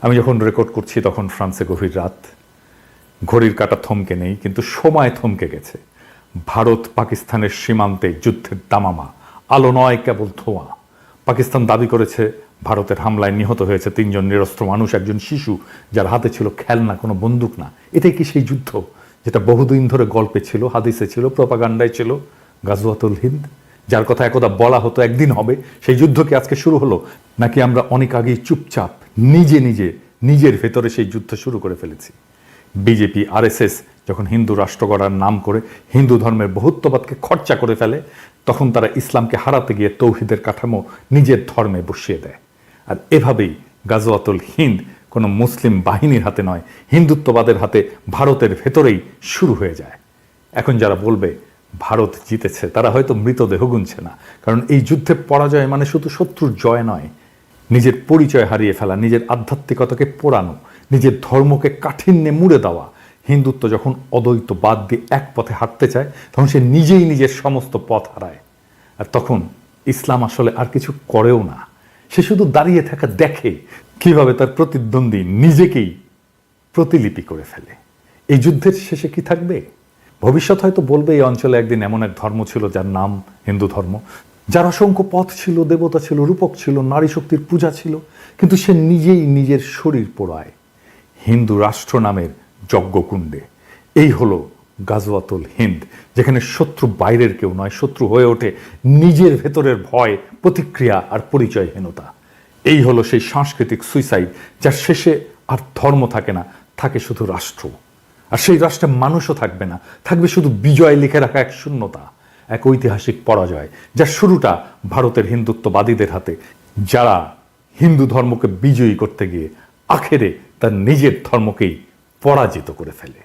আমি যখন রেকর্ড করছি তখন ফ্রান্সে গভীর রাত, ঘড়ির কাঁটা থমকে নেই, কিন্তু সময় থমকে গেছে। ভারত পাকিস্তানের সীমান্তে যুদ্ধের দামামা, আলো নয় কেবল ধোঁয়া। পাকিস্তান দাবি করেছে ভারতের হামলায় নিহত হয়েছে 3 জন নিরস্ত্র মানুষ, একজন শিশু যার হাতে ছিল খেলনা, কোনো বন্দুক না। এটাই কি সেই যুদ্ধ যেটা বহুদিন ধরে গল্পে ছিল, হাদিসে ছিল, প্রপাগান্ডায় ছিল? গাজওয়াতুল হিন্দ, যার কথা একদা বলা হতো একদিন হবে, সেই যুদ্ধ কি আজকে শুরু হলো? নাকি আমরা অনেক আগেই চুপচাপ নিজের ভেতরে সেই যুদ্ধ শুরু করে ফেলেছি? বিজেপি আরএসএস যখন হিন্দু রাষ্ট্র গড়ার নাম করে হিন্দু ধর্মের বহুত্ববাদকে খরচা করে ফেলে, তখন তারা ইসলামকে হারাতে গিয়ে তৌহিদের কাঠামো নিজের ধর্মে বসিয়ে দেয়। আর এভাবেই গাজওয়াতুল হিন্দ কোনো মুসলিম বাহিনীর হাতে নয়, হিন্দুত্ববাদের হাতে ভারতের ভেতরেই শুরু হয়ে যায়। এখন যারা বলবে ভারত জিতেছে, তারা হয়তো মৃতদেহ গুনছে না। কারণ এই যুদ্ধে পরাজয় মানে শুধু শত্রুর জয় নয়, নিজের পরিচয় হারিয়ে ফেলা, নিজের আধ্যাত্মিকতাকে পোড়ানো, নিজের ধর্মকে কাঠিন্যে মুড়ে দেওয়া। হিন্দুত্ব যখন অদ্বৈত বাদ দিয়ে এক পথে হাঁটতে চায়, তখন সে নিজেই নিজের সমস্ত পথ হারায়। আর তখন ইসলাম আসলে আর কিছু করেও না, সে শুধু দাঁড়িয়ে থাকা দেখে কিভাবে তার প্রতিদ্বন্দ্বী নিজেকেই প্রতিলিপি করে ফেলে। এই যুদ্ধের শেষে কি থাকবে? ভবিষ্যৎ হয়তো বলবে এই অঞ্চলে একদিন এমন এক ধর্ম ছিল যার নাম হিন্দু ধর্ম, যার অসংখ্য পথ ছিল, দেবতা ছিল, রূপক ছিল, নারী শক্তির পূজা ছিল, কিন্তু সে নিজেই নিজের শরীর পোড়ায় হিন্দু রাষ্ট্র নামের যজ্ঞকুণ্ডে। এই হলো গাজওয়াতুল হিন্দ, যেখানে শত্রু বাইরের কেউ নয়, শত্রু হয়ে ওঠে নিজের ভেতরের ভয়, প্রতিক্রিয়া আর পরিচয়হীনতা। এই হলো সেই সাংস্কৃতিক সুইসাইড, যার শেষে আর ধর্ম থাকে না, থাকে শুধু রাষ্ট্র। আর সেই রাষ্ট্রে মানুষও থাকবে না, থাকবে শুধু বিজয় লিখে রাখা এক শূন্যতা, এক ঐতিহাসিক পরাজয়, যার শুরুটা ভারতের হিন্দুত্ববাদীদের হাতে, যারা হিন্দু ধর্মকে বিজয়ী করতে গিয়ে আখেরে তার নিজের ধর্মকেই পরাজিত করে ফেলে।